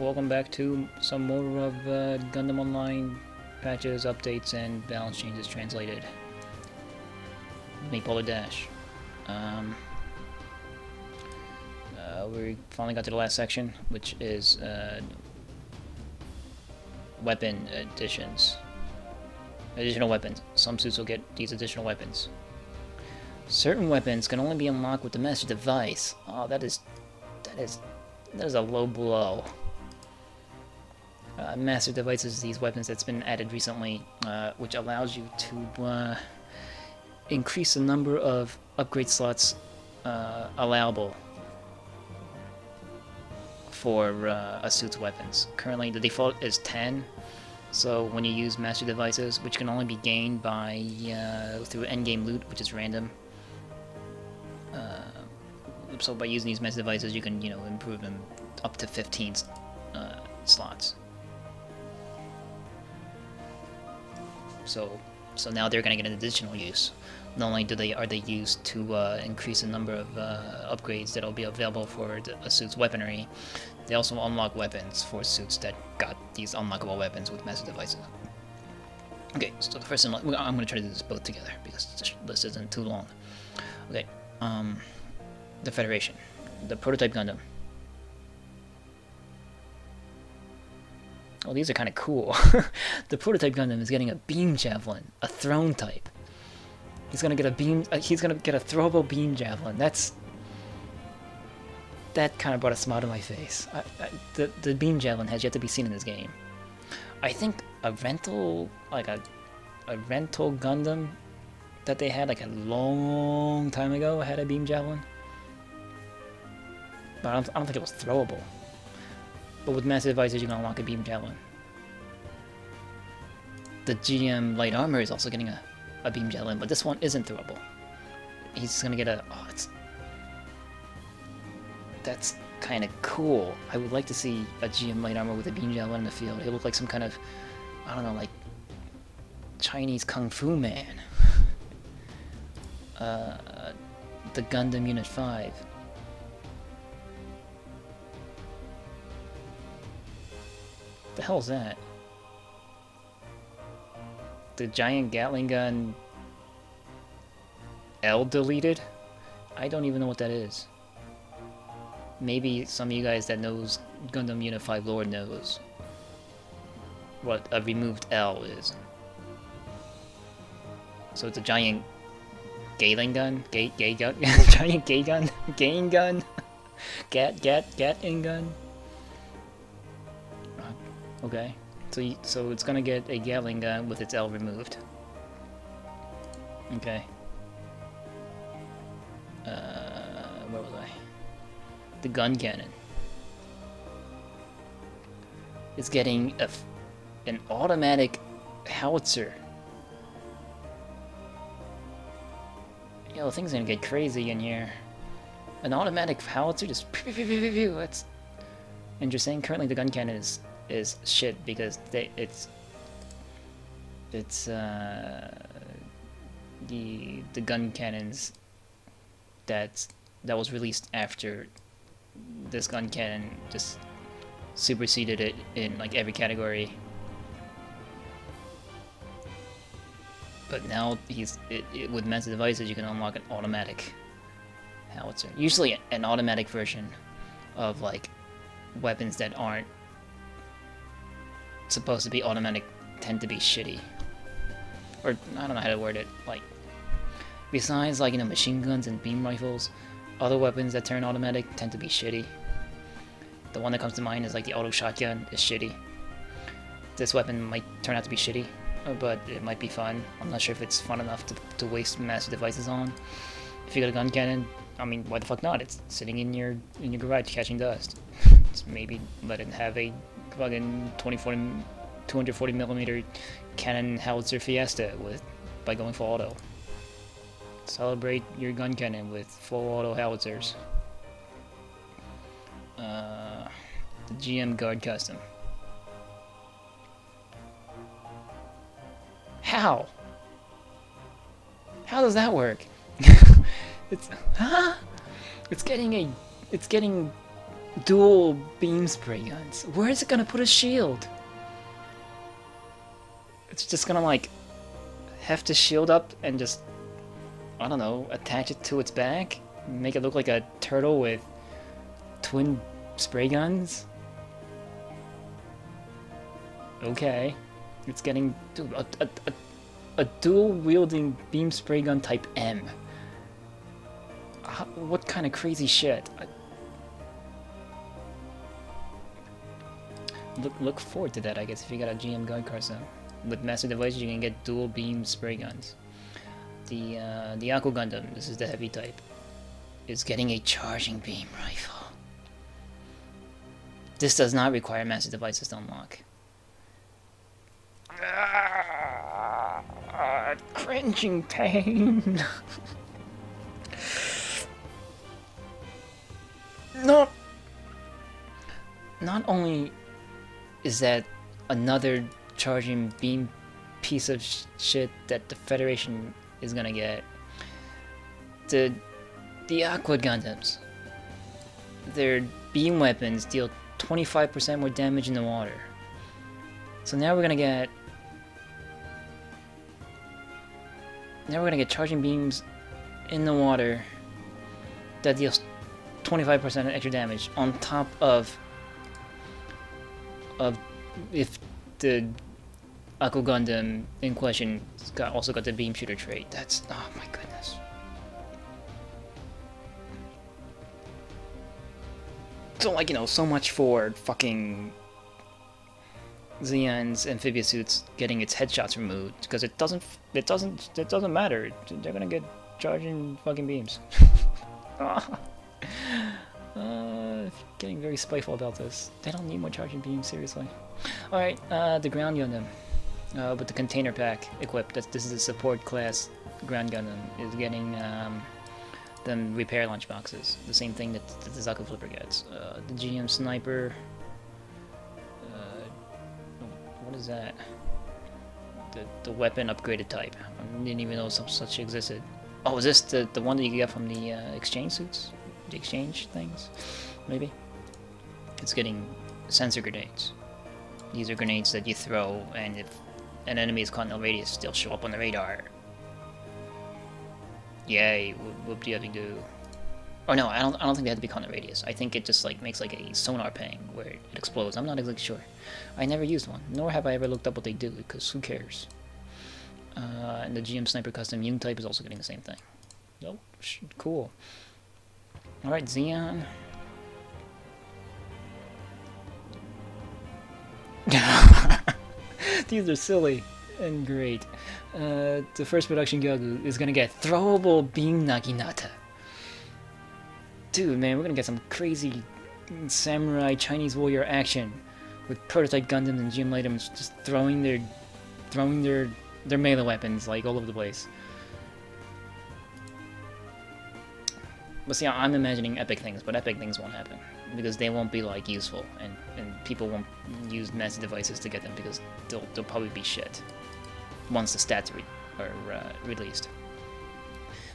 welcome back to some more of Gundam Online patches, updates, and balance changes translated. Me, Polar Dash. We finally got to the last section, which is weapon additions. Additional weapons. Some suits will get these additional weapons. Certain weapons can only be unlocked with the master device. Oh, that is a low blow. Master device is these weapons that's been added recently, which allows you to increase the number of upgrade slots allowable for a suit's weapons. Currently, the default is 10. So when you use master devices, which can only be gained by through endgame loot, which is random. So by using these master devices, you can improve them up to 15 slots. So now they're gonna get an additional use. Not only are they used to increase the number of upgrades that'll be available for a suit's weaponry, they also unlock weapons for suits that got these unlockable weapons with master devices. Okay, so the first thing, I'm gonna try to do this both together because this list isn't too long. Okay, the Federation, the prototype Gundam. Oh, these are kind of cool. The prototype Gundam is getting a beam javelin, a throne type. He's gonna get a beam. He's gonna get a throwable beam javelin. That kind of brought a smile to my face. The beam javelin has yet to be seen in this game. I think a rental Gundam that they had like a long time ago had a beam javelin, but I don't think it was throwable. But with massive devices, you can unlock a beam javelin. The GM light armor is also getting a beam javelin, but this one isn't throwable. He's gonna get a... Oh, that's kind of cool. I would like to see a GM light armor with a beam javelin in the field. He'll look like some kind of, I don't know, like Chinese Kung Fu man. The Gundam Unit 5. The hell is that? The giant Gatling gun L deleted? I don't even know what that is. Maybe some of you guys that knows Gundam Unit 5 lore knows what a removed L is. So it's a giant Gatling gun? Gay gun? Giant gay gun? Gain gun? Gatling gun? Okay. So it's gonna get a Gatling gun with its L removed. Okay. Where was I? The gun cannon. It's getting an automatic howitzer. Yo, things are gonna get crazy in here. An automatic howitzer just pew, pew, pew, pew, pew. That's interesting. Currently the gun cannon is shit because it's the gun cannons that was released after this gun cannon just superseded it in like every category. But now with master devices you can unlock an automatic howitzer. Usually an automatic version of like weapons that aren't supposed to be automatic tend to be shitty. Or I don't know how to word it. Like besides like machine guns and beam rifles, other weapons that turn automatic tend to be shitty. The one that comes to mind is like the auto shotgun is shitty. This weapon might turn out to be shitty, but it might be fun. I'm not sure if it's fun enough to waste master devices on. If you got a gun cannon, I mean, why the fuck not? It's sitting in your garage catching dust. Just maybe let it have a fucking 240mm cannon howitzer fiesta by going full auto. Celebrate your gun cannon with full auto howitzers. The GM Guard Custom. How? How does that work? It's getting dual beam spray guns. Where is it gonna put a shield? It's just gonna like heft the shield up and just, I don't know, attach it to its back, make it look like a turtle with twin spray guns. Okay, it's getting, dude, a dual wielding beam spray gun type M. What kind of crazy shit? Look forward to that, I guess, if you got a GM guide card. So with master devices, you can get dual beam spray guns. The Aqua Gundam, this is the heavy type, is getting a charging beam rifle. This does not require master devices to unlock. Cringing pain. Not only is that another charging beam piece of shit that the Federation is gonna get, the Aqua Gundams, their beam weapons deal 25% more damage in the water. So now we're gonna get charging beams in the water that deals 25% extra damage on top of if the Aqua Gundam in question also got the beam shooter trait. That's, oh my goodness. So like, you know, so much for fucking Zeon's amphibious suits getting its headshots removed, because it doesn't matter. They're gonna get charging fucking beams. Getting very spiteful about this. They don't need more charging beams, seriously. Alright, the ground Gundam with the container pack equipped. This is a support class ground Gundam, is getting them repair lunchboxes. The same thing that the Zaku Flipper gets. The GM Sniper. What is that? The weapon upgraded type. I didn't even know such existed. Oh, is this the one that you get from the exchange suits? The exchange things? Maybe? It's getting sensor grenades. These are grenades that you throw, and if an enemy is caught in the radius, they'll show up on the radar. Yay, whoop-de-do. Or no, I don't think they have to be caught in the radius. I think it just like makes like a sonar ping where it explodes. I'm not exactly sure. I never used one, nor have I ever looked up what they do, because who cares? And the GM Sniper Custom Young type is also getting the same thing. Oh, cool. Alright, Zeon. These are silly and great. The first production Gyagu is gonna get throwable beam Naginata. Dude, man, we're gonna get some crazy samurai Chinese warrior action with prototype Gundams and GM items just throwing their melee weapons like all over the place. But see, I'm imagining epic things, but epic things won't happen because they won't be like useful, and people won't use massive devices to get them because they'll probably be shit once the stats are released.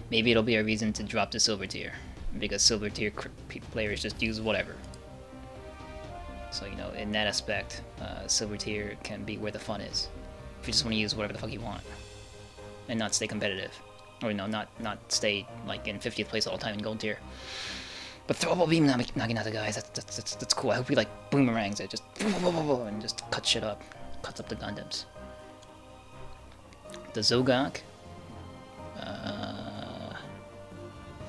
Maybe it'll be a reason to drop the silver tier, because silver tier players just use whatever. So, you know, in that aspect, silver tier can be where the fun is. If you just want to use whatever the fuck you want and not stay competitive. Or, you know, not stay like in 50th place all the time in gold tier. But throwable beam Naginata, guys, that's cool. I hope he like boomerangs it, just and just cuts shit up, cuts up the Gundams. The Zogak,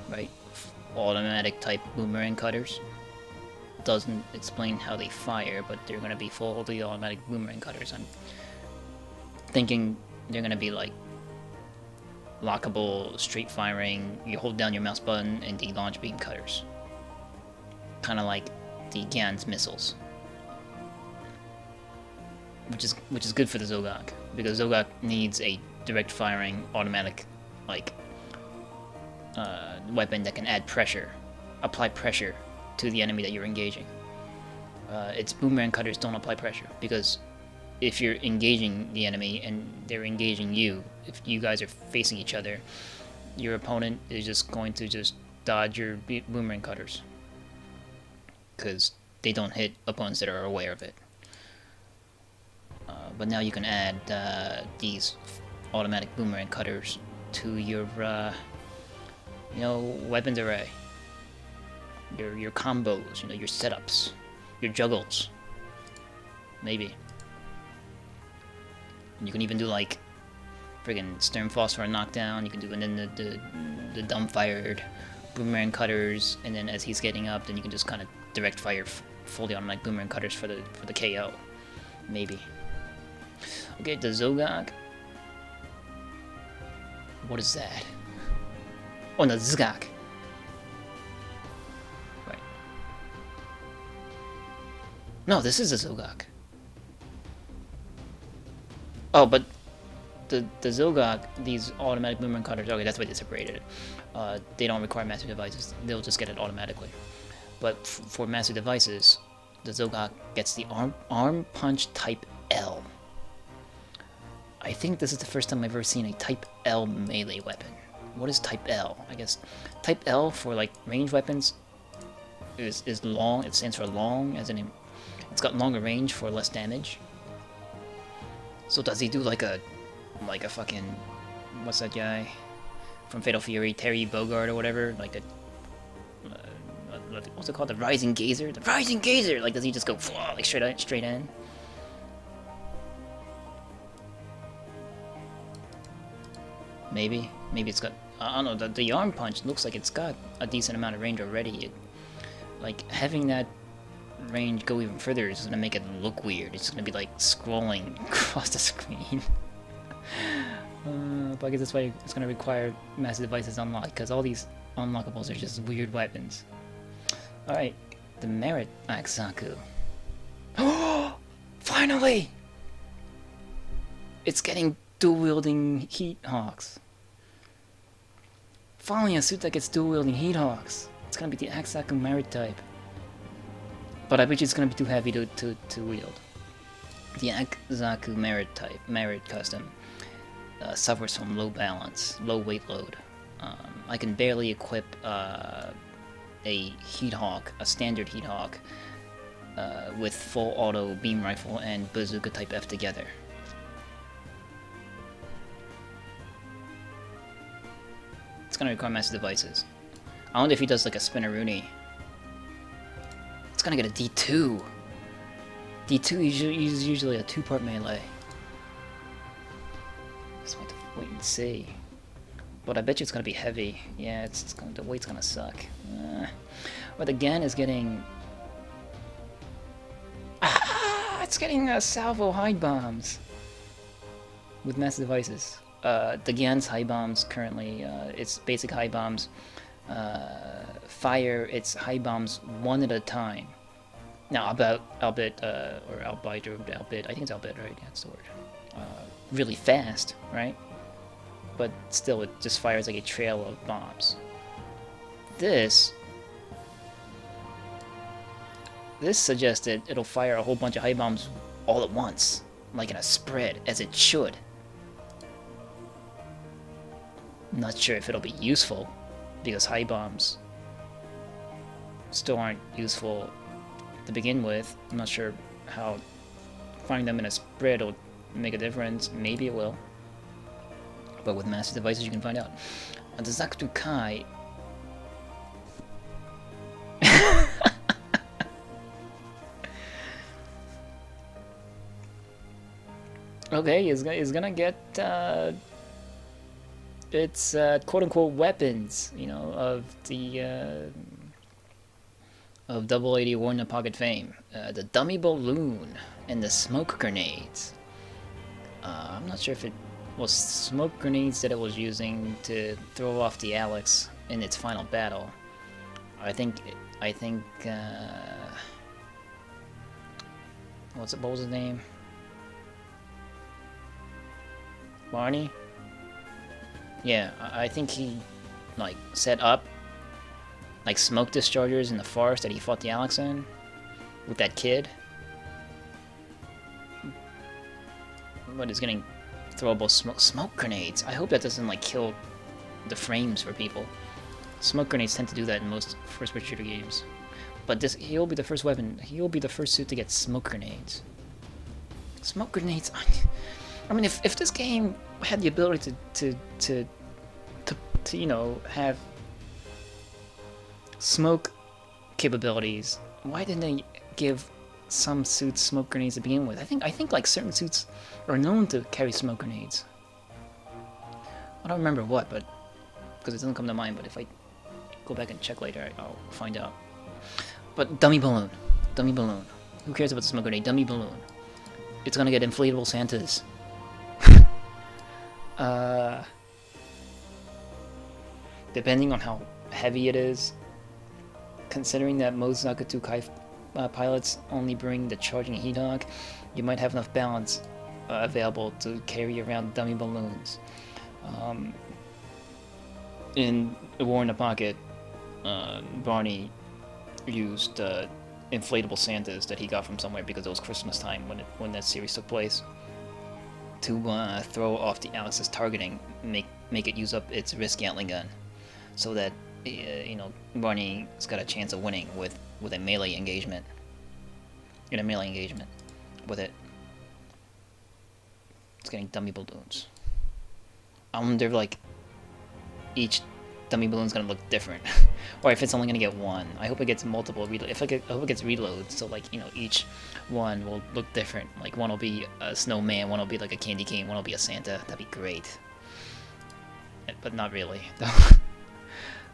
right, automatic type boomerang cutters. Doesn't explain how they fire, but they're gonna be fully automatic boomerang cutters. I'm thinking they're gonna be like lockable, straight firing, you hold down your mouse button and the launch beam cutters. Kind of like the Gans missiles. Which is good for the Zogak, because Zogak needs a direct firing, automatic, like, weapon that can add pressure, apply pressure to the enemy that you're engaging. Its boomerang cutters don't apply pressure, because if you're engaging the enemy and they're engaging you, if you guys are facing each other, your opponent is just going to just dodge your boomerang cutters. because they don't hit opponents that are aware of it. But now you can add these automatic boomerang cutters to your, weapons array. Your combos, your setups, your juggles. Maybe. And you can even do like friggin' Sternfoss for a knockdown. You can do and then the dumb-fired boomerang cutters, and then as he's getting up, then you can just kind of direct fire fully automatic boomerang cutters for the KO. Maybe. Okay, the Zogak. What is that? Oh, no, Zgak. Right. No, this is a Zogak. Oh, but the Zogak, these automatic boomerang cutters, okay, that's why they separated it. They don't require master devices. They'll just get it automatically. But for master devices, the Zogak gets the arm punch type L. I think this is the first time I've ever seen a Type L melee weapon. What is Type L? I guess Type L for like range weapons is long. It stands for long, as in it's got longer range for less damage. So does he do like a fucking, what's that guy from Fatal Fury, Terry Bogard or whatever? Like what's it called? The Rising Gazer? The Rising Gazer! Like, does he just go like straight in? Maybe it's got, I don't know, the arm punch looks like it's got a decent amount of range already. Like, having that range go even further is gonna make it look weird. It's gonna be like scrolling across the screen. But I guess that's why it's gonna require master devices unlocked, because all these unlockables are just weird weapons. Alright, the Merit Aksaku. Oh! Finally! It's getting dual-wielding Heat Hawks. Finally, a suit that gets dual-wielding Heat Hawks. It's gonna be the Aksaku Merit type. But I bet you it's gonna be too heavy to wield. The Aksaku Merit type, Merit custom, suffers from low balance, low weight load. I can barely equip a Heat Hawk, a standard Heat Hawk, with full auto beam rifle and bazooka type F together. It's gonna require master devices. I wonder if he does like a Spinneroonie. It's gonna get a D2. D2 is usually a 2-part melee. Just have to wait and see. But I bet you it's gonna be heavy. Yeah, the weight's gonna suck. But the Gan is getting. It's getting salvo hide bombs with master devices. The Gan's high bombs currently, its basic high bombs, fire its high bombs one at a time. Now, albeit, I think it's albeit, right? Yeah, that's the word. Really fast, right? But still, it just fires like a trail of bombs. This suggests that it'll fire a whole bunch of high bombs all at once, like in a spread, as it should. Not sure if it'll be useful, because high bombs still aren't useful to begin with. I'm not sure how firing them in a spread will make a difference. Maybe it will. But with master devices you can find out. The Zakutu Kai... Okay, he's gonna get its quote-unquote weapons, of the of 080 War in the Pocket fame. The dummy balloon and the smoke grenades. I'm not sure if it was smoke grenades that it was using to throw off the Alex in its final battle. I think what was his name? Barney? Yeah, I think he, like, set up, like, smoke dischargers in the forest that he fought the Alex in, with that kid. But he's getting throwable smoke grenades. I hope that doesn't, like, kill the frames for people. Smoke grenades tend to do that in most first-person shooter games. But this, he'll be the first weapon. He'll be the first suit to get smoke grenades. Smoke grenades. I mean, if this game had the ability to you know, have smoke capabilities, why didn't they give some suits smoke grenades to begin with? I think like certain suits are known to carry smoke grenades. I don't remember what, but because it doesn't come to mind. But if I go back and check later, I'll find out. But dummy balloon, dummy balloon. Who cares about the smoke grenade? Dummy balloon. It's gonna get inflatable Santas. Depending on how heavy it is, considering that most Zakutu Kai pilots only bring the charging heat hog, you might have enough balance available to carry around dummy balloons. In A War in the Pocket, Barney used inflatable Santas that he got from somewhere because it was Christmas time when that series took place, to throw off the Alex's targeting, make it use up its wrist Gatling gun, so that you know, Barney's got a chance of winning with a melee engagement. In a melee engagement with it. It's getting dummy balloons. I wonder if, like, each dummy balloon's gonna look different, or if it's only gonna get one. I hope it gets multiple. I hope it gets reloads, so like, you know, each one will look different. Like, one will be a snowman, one will be like a candy cane, one will be a Santa. That'd be great. But not really.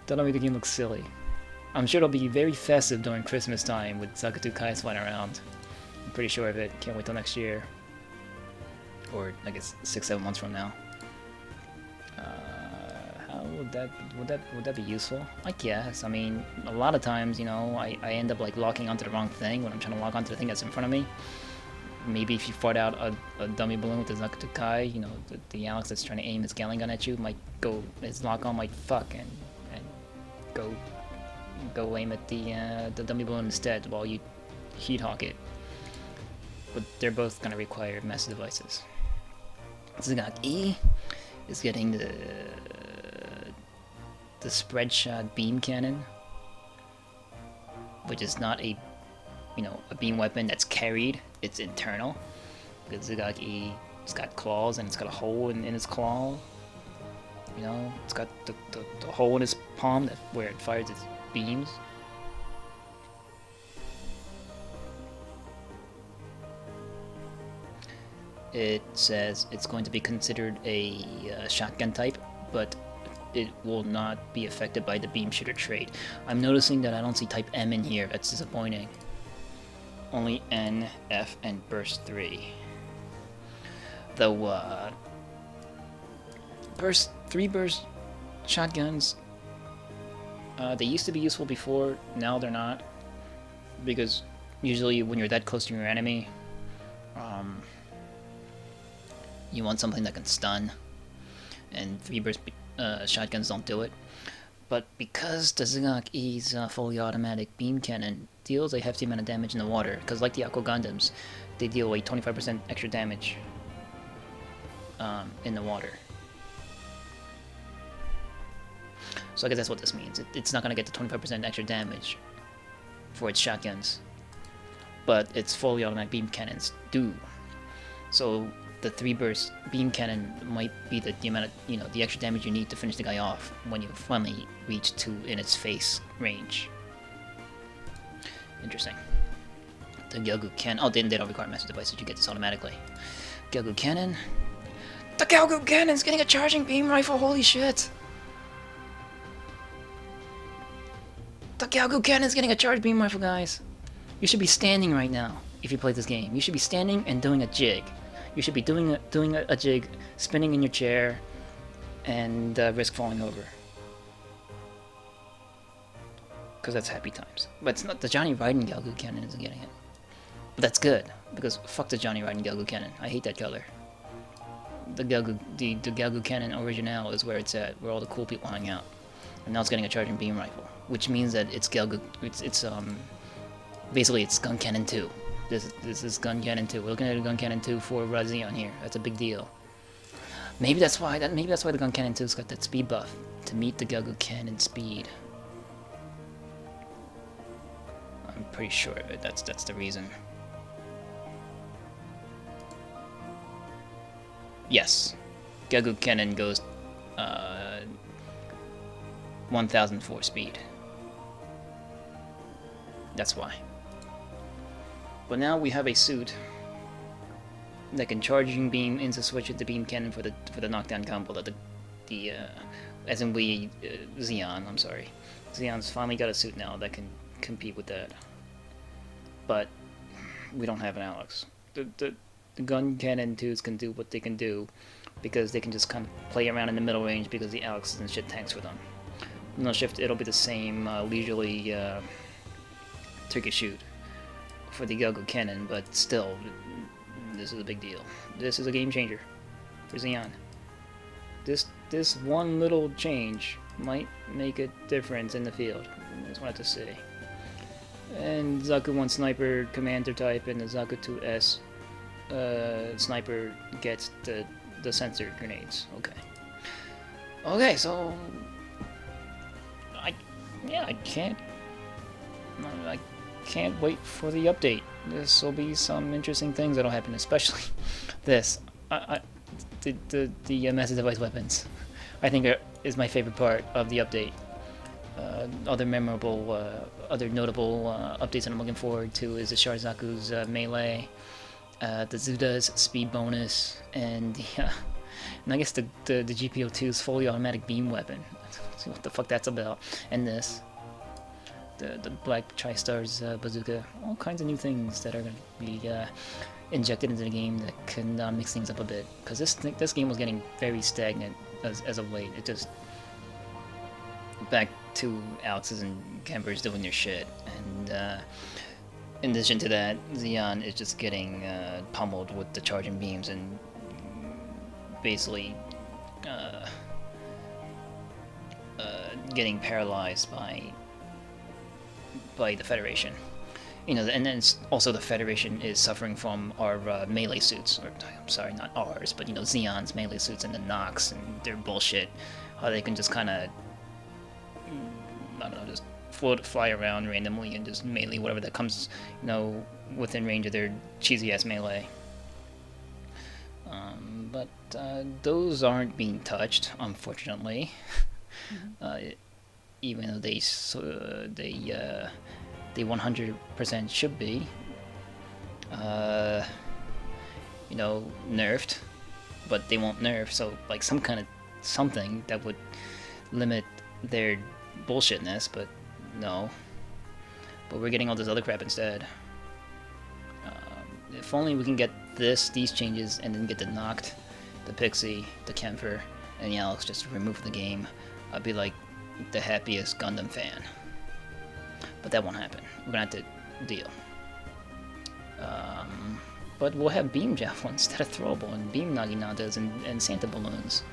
That'll make the game look silly. I'm sure it'll be very festive during Christmas time with Zakutu Kais flying around. I'm pretty sure of it. Can't wait till next year. Or, I guess, 6-7 months from now. How would that be useful? I guess. I mean, a lot of times, you know, I end up like locking onto the wrong thing when I'm trying to lock onto the thing that's in front of me. Maybe if you fart out a dummy balloon with the Zakutu Kai, you know, the Alex that's trying to aim his Gatling gun at you might go, his lock on might fuck and go aim at the dummy balloon instead while you heat hawk it. But they're both gonna require massive devices. Zigak E is getting the spread shot beam cannon, which is not a, you know, a beam weapon that's carried. It's internal. Because Zigak E, it's got claws and it's got a hole in its claw. You know, it's got the hole in its palm where it fires its beams. It says it's going to be considered a shotgun type, but it will not be affected by the beam shooter trait. I'm noticing that I don't see type M in here. That's disappointing. Only N, F, and burst 3. Though, three burst shotguns, they used to be useful before, now they're not. Because usually when you're that close to your enemy, you want something that can stun, and 3 burst shotguns don't do it. But because the Zigak E's fully automatic beam cannon deals a hefty amount of damage in the water, because like the Aqua Gundams, they deal a 25% extra damage in the water. So I guess that's what this means. It's not going to get the 25% extra damage for its shotguns, but its fully automatic beam cannons do. So the 3 burst beam cannon might be the amount of, you know, the extra damage you need to finish the guy off when you finally reach to in its face range. Interesting. The Gyagu cannon. Oh, they don't require master devices. You get this automatically. Gyagu cannon. The Gyagu cannon's getting a charging beam rifle. Holy shit! The Gyagu cannon's getting a charged beam rifle, guys. You should be standing right now if you play this game. You should be standing and doing a jig. You should be doing a jig, spinning in your chair, and risk falling over. Because that's happy times. But it's not the Johnny Raiden Gyagu cannon isn't getting it. But that's good, because fuck the Johnny Raiden Gyagu cannon. I hate that color. The Gyagu cannon original is where it's at, where all the cool people hang out. And now it's getting a charging beam rifle, which means that it's basically it's Gun Cannon 2. This is Gun Cannon 2. We're looking at a Gun Cannon 2 for Razion here. That's a big deal. Maybe that's why the Gun Cannon 2's got that speed buff to meet the Gyagu cannon speed. I'm pretty sure of it. That's the reason. Yes, Gegu Cannon goes 1004 speed. That's why. But now we have a suit that can charging beam into switch into beam cannon for the knockdown combo. As in Xeon. I'm sorry, Xeon's finally got a suit now that can compete with that. But we don't have an Alex. The gun cannon 2s can do what they can do because they can just kind of play around in the middle range because the Alex and shit tanks for them. No shift, it'll be the same leisurely turkey shoot for the Gegu cannon, but still, this is a big deal. This is a game changer for Xeon. This one little change might make a difference in the field. I just wanted to say. And Zaku 1 sniper commander type and the Zaku 2S sniper gets the sensor grenades. Okay, so I can't wait for the update. This will be some interesting things that'll happen, especially this. The massive device weapons, I think, is my favorite part of the update. Other notable updates that I'm looking forward to is the Sharzaku's melee, the Zuda's speed bonus, and I guess the GPO2's fully automatic beam weapon. See what the fuck that's about. And this, the Black Tri-Star's bazooka. All kinds of new things that are going to be injected into the game that can mix things up a bit. Because this game was getting very stagnant as of late. It just back to Alex's and Camber's doing their shit, and in addition to that, Xeon is just getting pummeled with the charging beams and basically getting paralyzed by the Federation. And then also the Federation is suffering from our melee suits, or I'm sorry, not ours, but Xeon's melee suits and the Nox and their bullshit. How they can just kind of, I don't know, just fly around randomly and just melee whatever that comes, within range of their cheesy ass melee. But those aren't being touched, unfortunately. Even though they 100% should be, nerfed, but they won't nerf. So like some kind of something that would limit their bullshitness, but no. But we're getting all this other crap instead. If only we can get these changes and then get the Noct, the Pixie, the Kemper, and the Alex just removed from the game, I'd be like the happiest Gundam fan. But that won't happen. We're gonna have to deal. But we'll have beam javelins that are throwable, and beam naginatas and Santa balloons,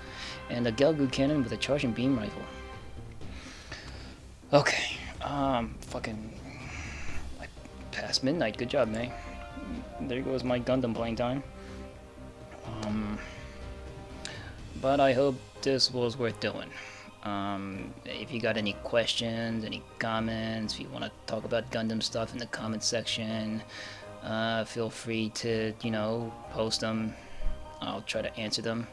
and a Gelgu cannon with a charging beam rifle. Okay, fucking, like, past midnight. Good job, May. There goes my Gundam playing time. But I hope this was worth doing. If you got any questions, any comments, if you want to talk about Gundam stuff in the comments section, feel free to, post them. I'll try to answer them.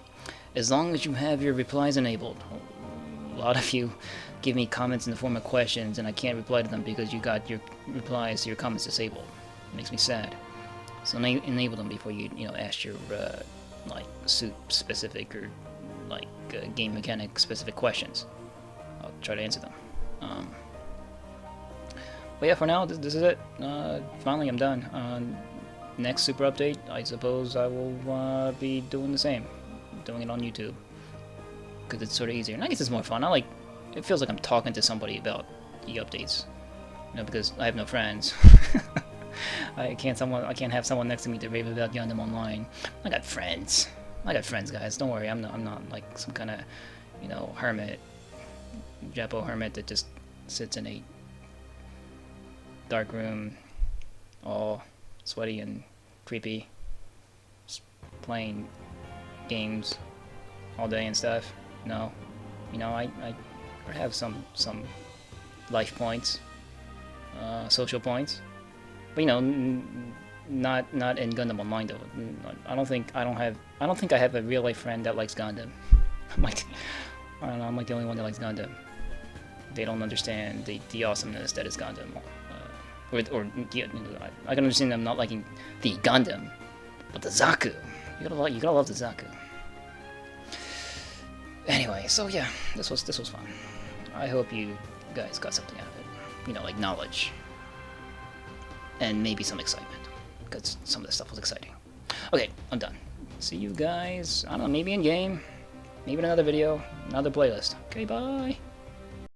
As long as you have your replies enabled. A lot of you give me comments in the form of questions, and I can't reply to them because you got your replies to your comments disabled. It makes me sad. So enable them before you, ask your, like, suit-specific or, like, game mechanic-specific questions. I'll try to answer them. But yeah, for now, this is it. Finally, I'm done. Next Super Update, I suppose I will be doing the same. Doing it on YouTube. Because it's sort of easier. And I guess it's more fun. It feels like I'm talking to somebody about the updates. Because I have no friends. I can't have someone next to me to rave about Gundam online. I got friends, guys. Don't worry. I'm not like some kind of, hermit, Japo hermit that just sits in a dark room, all sweaty and creepy, just playing games all day and stuff. No, I have some life points. social points. But you know, not in Gundam Online though. I don't think I have a real life friend that likes Gundam. I'm like, I don't know. I'm like the only one that likes Gundam. They don't understand the awesomeness that is Gundam. Or yeah, I can understand them not liking the Gundam, but the Zaku. You gotta love the Zaku. Anyway, so yeah, this was fun. I hope you guys got something out of it. You know, like knowledge. And maybe some excitement. Because some of this stuff was exciting. Okay, I'm done. See you guys, I don't know, maybe in game. Maybe in another video, another playlist. Okay, bye!